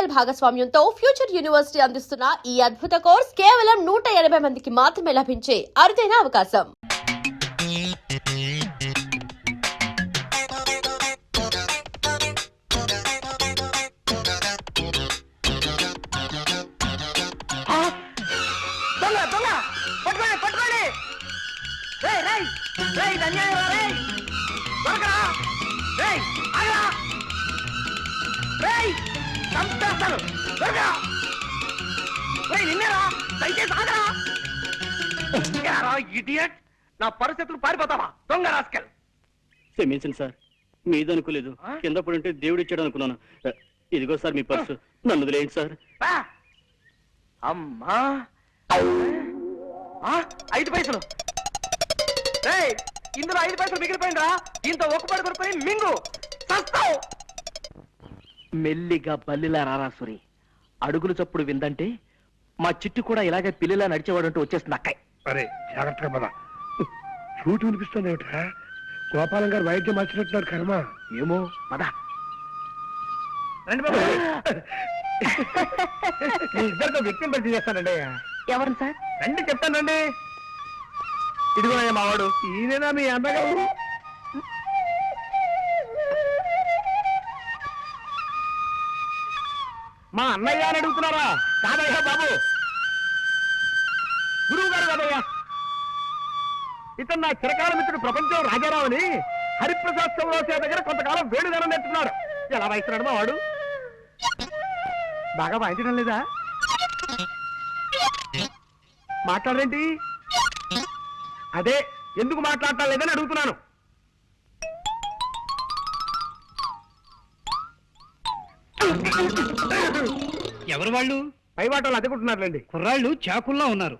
Digital భాగస్వామ్యంతో future university అందిస్తున్న ఈ అద్భుత కోర్స్ కేవలం 180 మందికి మాత్రమే లభించే అరుదైన అవకాశం. నా పరిస్థితులు పారిపోతావా దొంగ రాస్కెల్. క్షమించండి సార్, మీదనుకోలేదు. కింద పడుంటే దేవుడు ఇచ్చాడు అనుకున్నాను. ఇదిగో సార్ మీ పర్సు, నన్ను వదిలేయండి సార్. అమ్మా 5 పైసలు. ఇందులో 5 పైసలు మిగిలిపోయిందా? దీంతో ఒక్కపడి కొనుక్కొని మింగు సస్తావు. మెల్లిగా బల్లిలా రారాసురి, అడుగులు చప్పుడు విందంటే మా చిట్టు కూడా ఇలాగే పిల్లిలా నడిచేవాడంటూ వచ్చేస్తుంది అక్కయ్య. అరే జాగ్రత్తగా పద. చూటు వినిపిస్తుంది ఏమిట్రా? గోపాలం గారు వైద్యం మార్చినట్టున్నారు కర్మ. ఏమో పద. రండి బాబు. మీ ఇద్దరితో వ్యక్తిని పరిచయం చేస్తానండి. ఎవరు సార్? రండి చెప్తానండి. ఇదిగో మావాడు. ఈయనేనా మీ అన్నగారు? మా అన్నయ్య అని అడుగుతున్నారా? కాదయ్యా బాబు, గురువు గారు కాదయ్యా. ఇతను నా చిరకాల మిత్రుడు ప్రపంచం రాజారావు అని హరిప్రసాద్ చౌరాసియా దగ్గర కొంతకాలం వేడుదనం నేర్చుకున్నాడు. ఎలా వాయిస్తున్నాడు మా వాడు? బాగా వాయించడం లేదా? మాట్లాడరేంటి? అదే ఎందుకు మాట్లాడటం లేదని అడుగుతున్నాను. ఎవరు వాళ్ళు? పైవాటలు అదుకుంటున్నారులేండి. కుర్రాళ్ళు చాకుల్లా ఉన్నారు.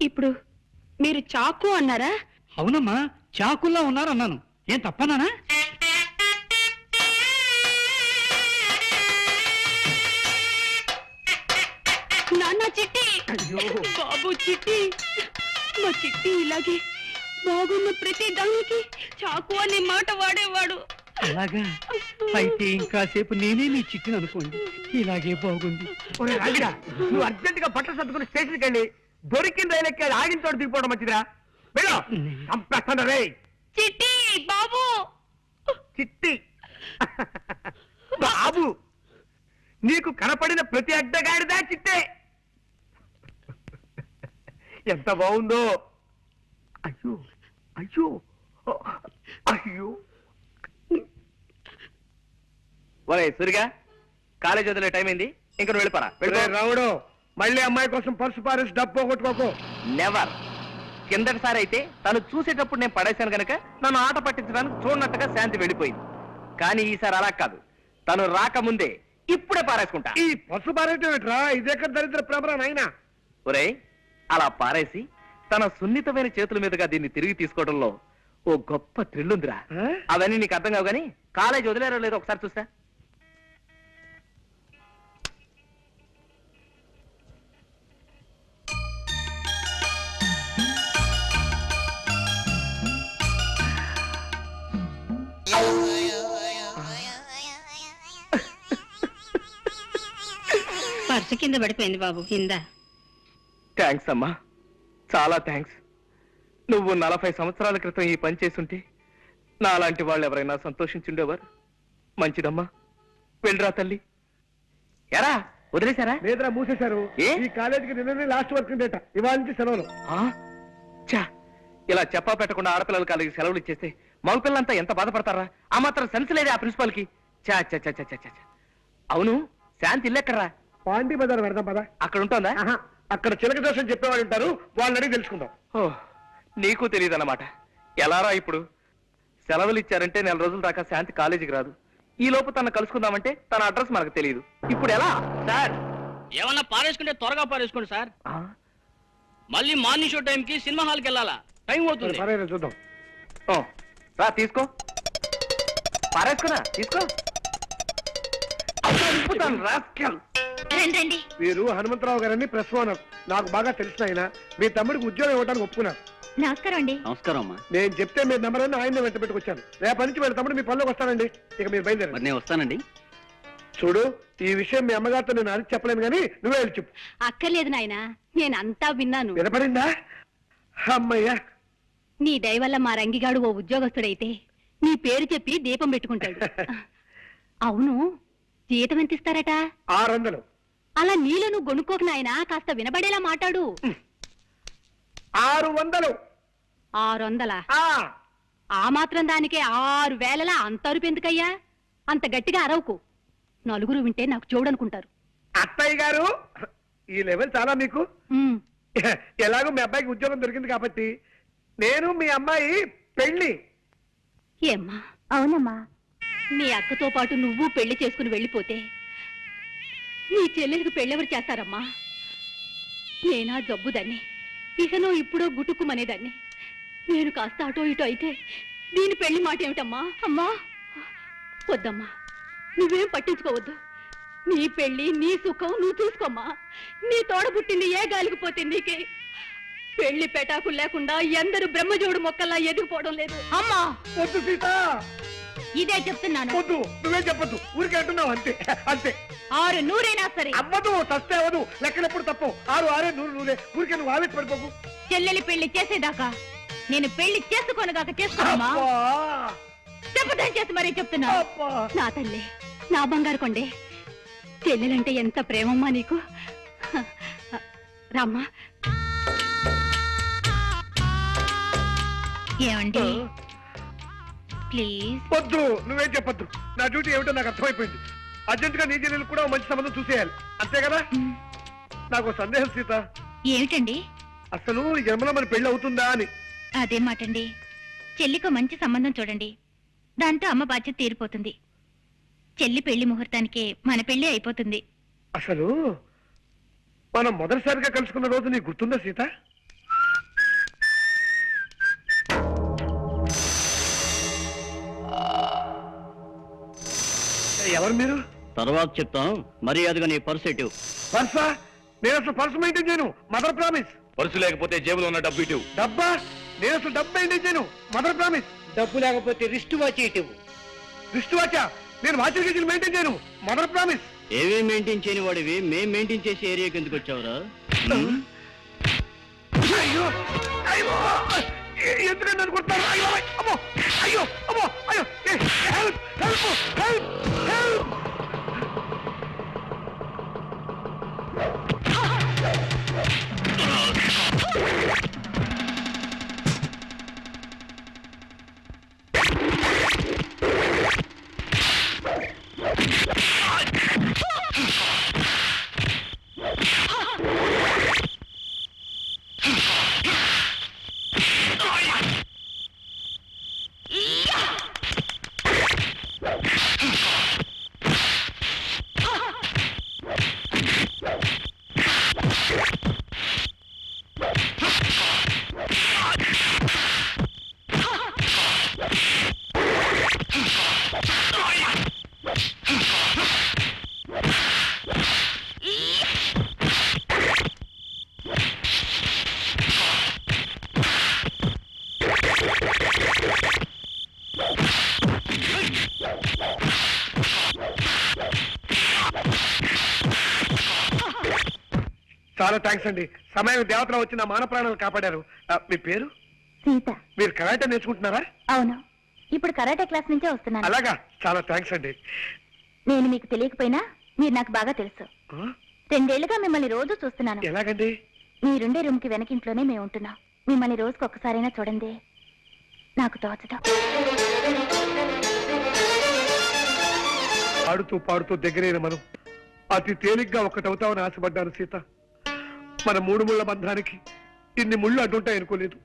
ఇప్పుడు మీరు చాకు అన్నారా? అవునమ్మా, చాకుల్లా ఉన్నారు అన్నాను. ఏం తప్పనానా? నాన్న చిట్టి, బాబు చిట్టి, మా చిట్టి ఇలాగే బాగున్న ప్రతి దానికి చాకు అనే మాట వాడేవాడు. అలాగా? అయితే ఇంకాసేపు నేనే నీ చిట్టిని అనుకోండి. ఇలాగే బాగుంది. నువ్వు అర్జెంట్ గా బట్టలు సర్దుకుని స్టేషన్కి వెళ్ళి దొరికిన రైలు ఎక్కి ఆగిన చోట దిగిపోవడం మంచిదిరా. వెళ్ళు. చంపేస్తాను రే. చిట్టి బాబు. చిట్టి బాబు, నీకు కనపడిన ప్రతి అడ్డగాడిదా చిట్టే. ఎంత బాగుందో. అయ్యో అయ్యో అయ్యో. ఒరే సురిగా, కాలేజ్ వదిలే టైం అయింది. ఇంక నువ్వు వెళ్ళిపోరా. రావుడు, మళ్ళీ అమ్మాయి కోసం పర్సు పారేసి డబ్బు పోగొట్టుకోకు. నెవర్. కిందటిసారి అయితే తను చూసేటప్పుడు నేను పడేశాను గనక నన్ను ఆట పట్టించడానికి చూడనట్టుగా శాంతి వెళ్ళిపోయింది. కానీ ఈసారి అలా కాదు, తను రాకముందే ఇప్పుడే పారేసుకుంటా. ఈ పర్సు పారేయటం ఏంట్రా? ఇదేక దరిద్ర ప్రభరా నాయనా. ఒరే, అలా పారేసి తన సున్నితమైన చేతుల మీదుగా దీన్ని తిరిగి తీసుకోవడంలో ఓ గొప్ప థ్రిల్ ఉందిరా. అవన్నీ నీకు అర్థం కావు గానీ కాలేజ్ వదిలేరో లేదో ఒకసారి చూస్తా. పర్సు కింద పడిపోయింది బాబు. కింద. థ్యాంక్స్ అమ్మా, చాలా థ్యాంక్స్. నువ్వు 40 సంవత్సరాల క్రితం ఈ పని చేసుంటే నాలాంటి వాళ్ళు ఎవరైనా సంతోషించుండేవారు. మంచిదమ్మా, వెళ్ళరా తల్లి. ఎరా వదిలేశారా? లేదురా, మూసేశారు. ఈ కాలేజీకి నిన్ననే లాస్ట్ వర్క్ డేట. ఇవాళ నుంచి సెలవులు. చా, ఇలా చెప్పా పెట్టకుండా ఆడపిల్లల కాలేజీకి సెలవులు ఇచ్చేస్తే మగపిల్లలంతా ఎంత బాధపడతారా? ఆ మాత్రం సెన్స్ లేదే ఆ ప్రిన్సిపాల్ కి. చా చా చా చా చా. అవును, శాంతి ఇల్లెక్కడరా? పాండి బజార్ పెడదాం పదా. అక్కడ ఉంటుందా? అక్కడ చిలక దోషం చెప్పేవాళ్ళు ఉంటారు, వాళ్ళని అడిగి తెలుసుకుందాం. ఓ, నీకు తెలియదు అన్నమాట. ఎలారా ఇప్పుడు? సెలవులు ఇచ్చారంటే 4 రోజుల దాకా శాంతి కాలేజీకి రాదు. ఈ లోపు తన కలుసుకుందామంటే తన అడ్రస్ మనకు తెలియదు. ఇప్పుడు ఎలా సార్? ఏమన్నా పారేసుకుంటే త్వరగా పారేసుకోండి సార్. మళ్ళీ మార్నింగ్ షో టైంకి సినిమా హాల్కి వెళ్ళాలా? టైం అవుతుంది. చూద్దాం. రా తీసుకో, పారేసుకున్నా తీసుకో. వీరు హనుమంతరావు గారని ప్రెస్ ఓనర్. నాకు బాగా తెలిసిన ఆయన. మీ తమ్ముడికి ఉద్యోగం ఇవ్వడానికి ఒప్పుకున్నారు. నమస్కారం అండి. నమస్కారం అమ్మా. నేను చెప్తే మీరు నెంబర్ అని ఆయన వెంట పెట్టుకొచ్చాను. రేపటి నుంచి వీళ్ళ తమ్ముడు మీ పనిలోకి వస్తానండి. ఇక మీరు బయలుదేరండి. నేను వస్తానండి. చూడు, ఈ విషయం మీ అమ్మగారితో నేను అడిగి చెప్పలేను కానీ నువ్వే వెళ్ళి చెప్పు. అక్కర్లేదు నాయనా, నేనంతా విన్నాను. వినపడిందా? అమ్మయ్యా. నీ దయ వల్ల మా రంగిగాడు ఓ ఉద్యోగస్తుడైతే నీ పేరు చెప్పి దీపం పెట్టుకుంటాడు. అవును, జీతం ఎంత ఇస్తారట? 600. అలా నీలో నువ్వు గొనుక్కోకు నాయనా, కాస్త వినబడేలా మాట్లాడు. 600. 600? ఆ, ఆ మాత్రం దానికే 6,000 అంత అరుపు ఎందుకయ్యా? అంత గట్టిగా అరవకు, నలుగురు వింటే నాకు చూడనుకుంటారు. అత్తయ్య గారు, ఈ లెవెల్ చాలా మీకు. ఉమ్, ఎలాగో మీ అబ్బాయికి ఉద్యోగం దొరికింది కాబట్టి నేను మీ అమ్మాయి పెళ్లి. ఏమ్మా? అవునమ్మా. నీ అక్కతో పాటు నువ్వు పెళ్లి చేసుకుని వెళ్ళిపోతే నీ చెల్లెలకు పెళ్ళెవరు చేస్తారమ్మా? నేనా జబ్బుదాన్ని, ఇకనో ఇప్పుడో గుటుక్కుమనేదాన్ని. నేను కాస్త అటో ఇటో అయితే దీని పెళ్లి మాట ఏమిటమ్మా? అమ్మా వద్దమ్మా, నువ్వేం పట్టించుకోవద్దు. నీ పెళ్లి నీ సుఖం నువ్వు చూసుకోమ్మా. నీ తోడ పుట్టింది ఏ గాలికి పోతే నీకే. పెళ్లి పెటాకులు లేకుండా ఎందరు బ్రహ్మజోడు మొక్కల్లా ఎదిగిపోవడం లేదు అమ్మా. వద్దు సీత, ఇదే చెప్తున్నాను. వద్దు, నువ్వేం చెప్పొద్దు, ఊరికే అంటున్నావు అంతే. అంతే. 600 సరే. అవ్వదు, తస్తే అవ్వదు. లెక్కలెప్పుడు తప్పు. 6 6 100 ఊరికే నువ్వు ఆవేశపడిపోకు. చెల్లెలి పెళ్లి చేసేదాకా నేను పెళ్లి చేసుకోనుగాక చేసుకోమా? అబ్బా, చెప్పదని చేసి మరీ చెప్తున్నా. అబ్బా. నా తల్లి, నా బంగారు కొండే, చెల్లెలంటే ఎంత ప్రేమమ్మా నీకు. రామ్మా. ఏమండి ప్లీజ్? వద్దు, నువ్వేం చెప్పొద్దు. నా డ్యూటీ ఏమిటో నాకు అర్థమైపోయింది. అర్జెంట్ గా నీ చెల్లెలు కూడా ఓ మంచి సంబంధం చూసేయాలి, అంతే కదా? నాకు సందేహం సీత. ఏమిటండి? అసలు ఈ జన్మలో మన పెళ్లి అవుతుందా అని. అదే మాటండి. చెల్లికో మంచి సంబంధం చూడండి, దాంతో అమ్మ బాధ్యత తీరిపోతుంది. చెల్లి పెళ్లి ముహూర్తానికే మన పెళ్లి అయిపోతుంది. అసలు మనం మొదటిసారిగా కలుసుకున్న రోజు నీకు గుర్తుందా సీత? ఎవరు మీరు? తర్వాత చెప్తాను, మర్యాదగా నీ పర్స్ ఎటు. పర్సా? నేను అసలు పర్సు మెయింటైన్ చేయను. Mother promise. పర్సు లేకపోతే జేబులో ఉన్న డబ్బు ఇటు. డబ్బా? నేను అసలు డబ్బు మెయింటైన్ చేయను. Mother promise. డబ్బు లేకపోతే రిస్ట్ వాచ్ ఇటు. రిస్ట్ వాచా? నేను వాచర్ గేజీలు మెయింటైన్ చేయను. Mother promise. ఏవే మెయింటైన్ చేయని వాడివి మేం మెయింటైన్ చేసే ఏరియాకి ఎందుకు వచ్చావురా? అయ్యో అయ్యో, ఎందుకంటే నన్ను కొడతారు? అయ్యో అమ్మో, అయ్యో అమ్మో, అయ్యో, హెల్ప్ హెల్ప్ హెల్ప్ హెల్ప్. చాలా థ్యాంక్స్ అండి. సమయం దేవతలో వచ్చి నా మాన ప్రాణాలు కాపాడారు. మీ పేరు? సీత. మీరు కరాటే నేర్చుకుంటున్నారా? అవును, ఇప్పుడు కరాటే క్లాస్ నుంచే వస్తున్నాను. అలాగా, చాలా థ్యాంక్స్ అండి. నేను మీకు తెలియకపోయినా మీరు నాకు బాగా తెలుసు. 2 ఏళ్లుగా మిమ్మల్ని రోజు చూస్తున్నాను. ఎలాగండి? మీరుండే రూమ్ కి వెనకింట్లోనే మేము ఉంటున్నాం. మిమ్మల్ని రోజుకు ఒక్కసారైనా చూడండి, నాకు తోచదు. ఆడుతూ పాడుతూ దగ్గరైన మనం అతి తేలిగ్గా ఒక్కటవుతామని ఆశపడ్డాను సీత. మన 3 ముళ్ళ బంధానికి ఇన్ని ముళ్ళు అడ్డుంటాయి అనుకోలేదు.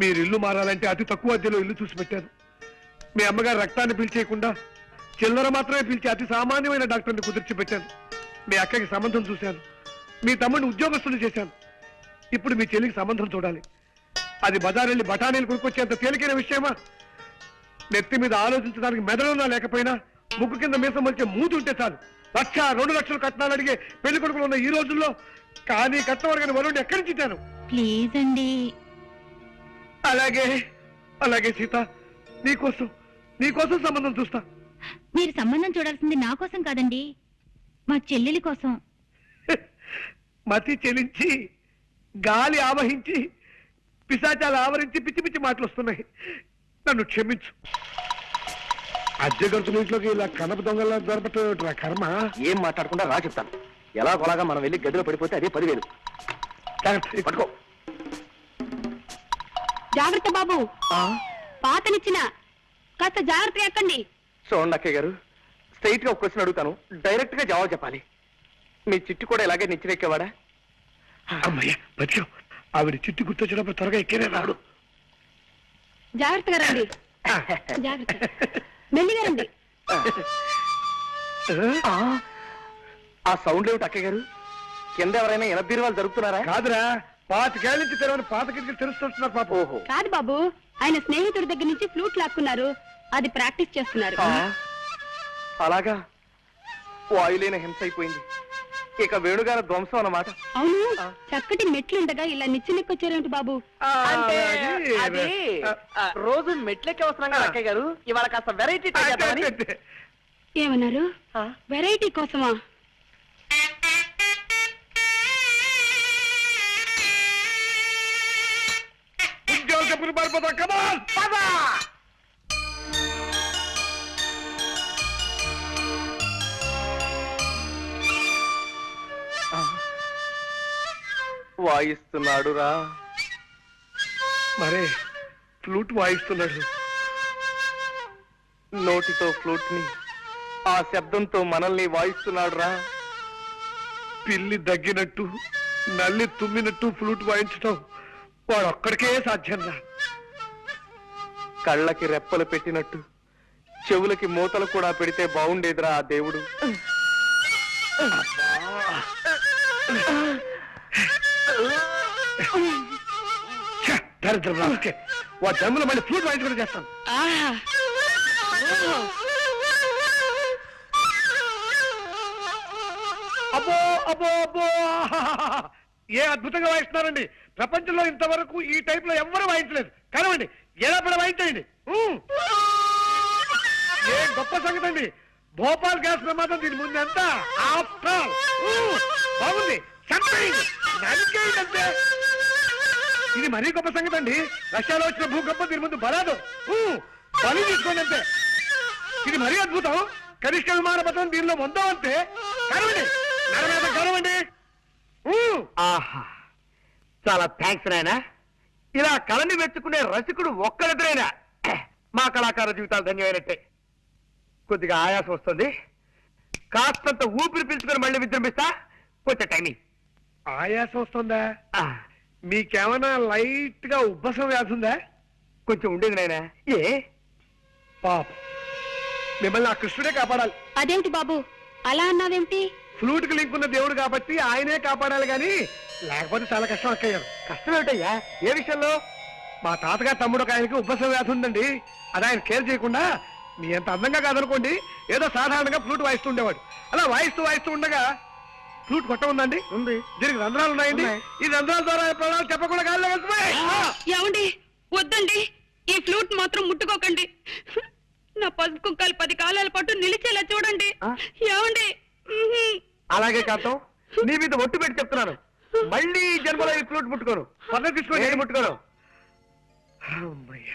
మీరు ఇల్లు మారాలంటే అతి తక్కువ అద్దెలో ఇల్లు చూసి పెట్టాను. మీ అమ్మగారు రక్తాన్ని పీల్చేయకుండా చిల్లర మాత్రమే పీల్చి అతి సామాన్యమైన డాక్టర్ని కుదిర్చి పెట్టాను. మీ అక్కకి సంబంధం చూశాను. మీ తమ్ముడిని ఉద్యోగస్తులు చేశాను. ఇప్పుడు మీ చెల్లికి సంబంధం చూడాలి. అది బజారెళ్ళి బఠానీలు కొనుక్కొచ్చేంత తేలికైన విషయమా? నెత్తి మీద ఆలోచించడానికి మెదడున్నా లేకపోయినా ముక్కు కింద మీసం వచ్చే మూతి ఉంటే చాలు 1,00,000, 2 లక్షలు కట్నాలు అడిగే పెళ్లి కొడుకులు ఉన్న ఈ రోజుల్లో కానీ కట్నం అడగని వరుణ్ణి ఎక్కడి నుంచి ఇచ్చాను? ప్లీజ్ అండి. అలాగే అలాగే సీత, నీకోసం సంబంధం చూస్తా. మీరు సంబంధం చూడాల్సింది నా కోసం కాదండి, మా చెల్లెలి కోసం. మతి చెలించి గాలి ఆవహించి పిశాచాలు ఆవరించి పిచ్చి పిచ్చి మాటలు వస్తున్నాయి. నన్ను క్షమించు. అద్దె గంతుల ఇంట్లోకి ఇలా కనప దొంగలా దొరపట్టు కర్మ. ఏం మాట్లాడకుండా రా చెప్తాను. ఎలా కొలాగా మనం వెళ్ళి గదిలో పడిపోతే అదే 10,000. జాగ్రత్త, పట్టుకో. జాగ్రత్త బాబు, పాతనిచ్చిన కాస్త జాగ్రత్త ఎక్కండి. చూడండి అక్కయ్య గారు, స్ట్రైట్ గా ఒక క్వశ్చన్ అడుగుతాను, డైరెక్ట్ గా జవాబు చెప్పాలి. మీ చిట్టు కూడా ఇలాగే నిచ్చిరెక్కేవాడా? అమ్మయ్య బతికావు. ఆవిడ చిట్టు గుర్తొచ్చినప్పుడు త్వరగా ఎక్కేనే రాడు. జాగ్రత్తగా రండి, జాగ్రత్త, మెల్లిగా రండి. ఆ సౌండ్ ఏమిటి అక్కయ్య గారు? కింద ఎవరైనా ఎనబీరువాలు జరుగుతున్నారా? కాదురా, 25 నుంచి తెరవని పాత కిటికీలు తెరుస్తున్నారు పాప. ఓహో, కాదు బాబు, ఆయన స్నేహితుడి దగ్గర నుంచి ఫ్లూట్ లాక్కున్నారు, అది ప్రాక్టీస్ చేస్తున్నారు. అలాగా? వాయులేని హింస అయిపోయింది. ఇక వేణుగారి ధ్వంసం అన్నమాట. అవును, చక్కటి మెట్లుండగా ఇలా నిచ్చెనెక్కొచ్చారేమిటి బాబు? అంటే అది- అది రోజు మెట్లెక్కి వస్తున్నాం కదా అక్కయ్య గారు, ఇవాళ కాస్త వెరైటీ ట్రై చేద్దామని. ఏమన్నారు? వెరైటీ కోసమా? ఉద్యోగం చెప్పులు పారిపోతాం. కమాన్ వాయిస్తున్నాడు రా. మరే ఫ్లూట్ వాయిస్తున్నాడు. నోటితో ఫ్లూట్ ని, ఆ శబ్దంతో మనల్ని వాయిస్తున్నాడు రా. పిల్లి దగ్గినట్టు నల్లి తుమ్మినట్టు ఫ్లూట్ వాయించటం వాడు ఒక్కడికే సాధ్యం రా. కళ్ళకి రెప్పలు పెట్టినట్టు చెవులకి మూతలు కూడా పెడితే బాగుండేదిరా ఆ దేవుడు. దరిద్రం రాకే, వాడు జన్మలో మళ్ళీ ఫ్లూట్ వాయించుకుని చేస్తాను. అబ్బో అబ్బో అబ్బో, ఏ అద్భుతంగా వాయిస్తున్నారండి. ప్రపంచంలో ఇంతవరకు ఈ టైప్ లో ఎవ్వరూ వాయించలేదు. కనవండి, ఎలా పడ వాయించండి. ఏ గొప్ప సంగతి అండి. భోపాల్ గ్యాస్ ప్రమాదం దీని ముందు ఎంత ఆఫ్టర్. బాగుంది, చంపేయండి, నరికేయండి అంతే. ఇది మరీ గొప్ప సంగతి అండి. రష్యాలో వచ్చిన భూకంపం దీని ముందు బలాదు. బలి తీసుకోండి అంతే. ఇది మరీ అద్భుతం. కనిష్ట విమాన పథకం దీనిలో పొందాం అంతే. కరవండి, నరమేత కరవండి. ఆహా, చాలా థ్యాంక్స్ నాయనా. ఇలా కళని మెచ్చుకునే రసికుడు ఒక్కరిద్దరైనా మా కళాకార జీవితాలు ధన్యమైనట్టే. కొద్దిగా ఆయాసం వస్తుంది, కాస్తంత ఊపిరి పీల్చుకొని మళ్ళీ విజృంభిస్తా. కొంచెం టైమింగ్. ఆయాసం వస్తుందా? మీకేమైనా లైట్ గా ఉబ్బసం వ్యాధి ఉందా? కొంచెం ఉండేది నాయనా. ఏ పాప, మిమ్మల్ని ఆ కృష్ణుడే కాపాడాలి. అదేమిటి బాబు అలా అన్నావేమిటి? ఫ్లూట్ కి లింక్ ఉన్న దేవుడు కాబట్టి ఆయనే కాపాడాలి గాని లేకపోతే చాలా కష్టం అక్కయ్యారు. కష్టం ఏమిటయ్యా? ఏ విషయంలో? మా తాతగారు తమ్ముడు ఒక ఆయనకి ఉబ్బసం వ్యాధి ఉందండి. అది ఆయన కేర్ చేయకుండా మీ అంత అందంగా కాదనుకోండి, ఏదో సాధారణంగా ఫ్లూట్ వాయిస్తూ ఉండేవాడు. అలా వాయిస్తూ ఉండగా ఫ్లూట్ కొట్ట ఉందండి. ఉంది. దీనికి రంధ్రాలు ఉన్నాయండి. ఉన్నాయి. ఈ రంధ్రాల ద్వారా ప్రాణాలు చెప్పకుండా గాల్లో వెళ్తున్నాయి. ఏమండి, వద్దండి, ఈ ఫ్లూట్ మాత్రం ముట్టుకోకండి. నా పసుపు కుక్కలు 10 కాలాల పాటు నిలిచేలా చూడండి. ఏమండి? అలాగే కాంతం, నీ మీద ఒట్టు పెట్టి చెప్తున్నాను, మళ్ళీ ఈ జన్మలో ఈ ఫ్లూట్ ముట్టుకోను. పద్ధతి తీసుకోండి. నేను ముట్టుకోను. అమ్మయ్య.